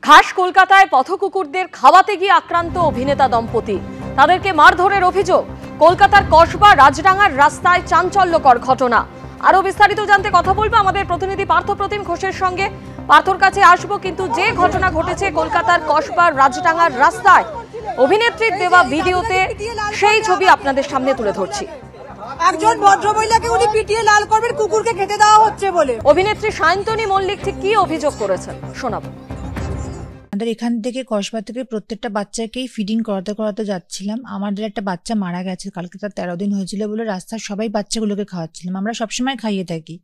খাস কলকাতায় পথকুকুরদের খাওয়াতে গিয়ে আক্রান্ত অভিনেতা দম্পতি, তাদেরকে মারধরের অভিযোগ। কলকাতার কসবা রাজডাঙ্গার রাস্তায় চাঞ্চল্যকর ঘটনা। আরো বিস্তারিত জানতে কথা বলবো আমাদের প্রতিনিধি পার্থপ্রতিম ঘোষের সঙ্গে। পার্থর কাছে আসবো, কিন্তু যে ঘটনা ঘটেছে কলকাতার কসবা রাজডাঙ্গার রাস্তায়, অভিনেত্রীর দেওয়া ভিডিওতে সেই ছবি আপনাদের সামনে তুলে ধরছি। একজন ভদ্রমহিলাকে উনি পিটিয়ে লাল করবেন, কুকুরকে খেতে দেওয়া হচ্ছে বলে। অভিনেত্রী সায়ন্তনী মল্লিক ঠিক কি অভিযোগ করেছেন শোনাবো। আমাদের এখান থেকে কসবা থেকে প্রত্যেকটা বাচ্চাকেই ফিডিং করাতে যাচ্ছিলাম। আমাদের একটা বাচ্চা মারা গেছে, কালকে তার 13 দিন হয়েছিল বলে রাস্তার সবাই বাচ্চাগুলোকে খাওয়াচ্ছিলাম। আমরা সবসময় খাইয়ে থাকি।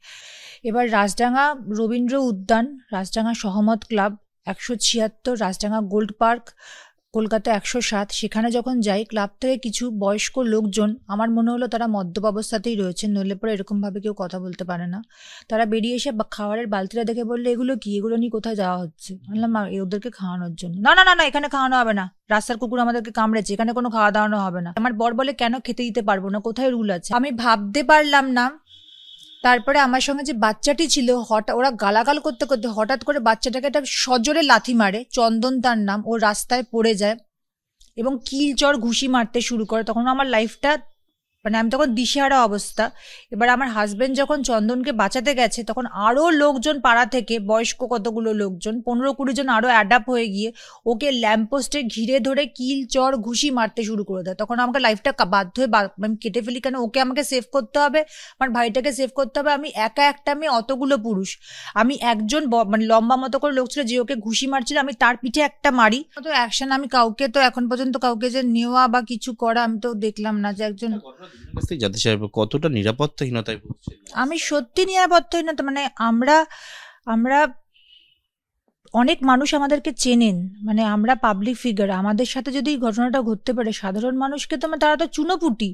এবার রাজডাঙ্গা রবীন্দ্র উদ্যান, রাজডাঙ্গা সহমত club 176, Rajdanga gold park Kolkata 107, সেখানে যখন যাই ক্লাব থেকে কিছু বয়স্ক লোকজন, আমার মনে হলো তারা মদ্যপ অবস্থাতেই রয়েছে, নইলে পরে এরকমভাবে কেউ কথা বলতে পারে না। তারা বেরিয়ে এসে খাবারের বালতিটা দেখে বললে, এগুলো কি, এগুলো নিয়ে কোথায় যাওয়া হচ্ছে? বললাম ওদেরকে খাওয়ানোর জন্য। না না না না, এখানে খাওয়ানো হবে না, রাস্তার কুকুর আমাদেরকে কামড়েছে, এখানে কোনো খাওয়া দাওয়ানো হবে না। আমার বর বলে, কেন খেতে দিতে পারবো না, কোথায় রুল আছে? আমি ভাবতে পারলাম না। তারপরে আমার সঙ্গে যে বাচ্চাটি ছিল, হঠাৎ ওরা গালাগাল করতে করতে হঠাৎ করে বাচ্চাটাকে একটা সজোরে লাথি মারে, চন্দন তার নাম, ও রাস্তায় পড়ে যায় এবং কিল চর ঘুষি মারতে শুরু করে। তখন আমার লাইফটা আমি তখন দিশেহারা অবস্থা। এবার আমার হাজবেন্ড যখন চন্দনকে বাঁচাতে গেছে, তখন আরও লোকজন পাড়া থেকে, বয়স্ক কতগুলো লোকজন, 15-20 জন আরও অ্যাডাপ হয়ে গিয়ে ওকে ল্যাম্পপোস্টে ঘিরে ধরে কিল চর ঘুষি মারতে শুরু করে দেয়। তখন আমাকে লাইফটা বাধ্য হয়ে আমি কেটে ফেলি, কেন ওকে আমাকে সেভ করতে হবে, আমার ভাইটাকে সেভ করতে হবে। আমি একা একটা মেয়ে, অতগুলো পুরুষ, আমি একজন লম্বা মতো করে লোক ছিল যে ওকে ঘুষি মারছিল, আমি তার পিঠে একটা মারি। তো অ্যাকশন আমি কাউকে তো এখন পর্যন্ত কাউকে যে নেওয়া বা কিছু করা আমি তো দেখলাম না যে একজন। কতটা নিরাপত্তাহীনতায় ভুগছে? আমি সত্যি নিরাপত্তাহীনতা, আমরা অনেক মানুষ আমাদেরকে চেনেন, আমরা পাবলিক ফিগার, আমাদের সাথে যদি এই ঘটনাটা ঘটতে পারে সাধারণ মানুষকে তো তারা তো চুনোপুটি।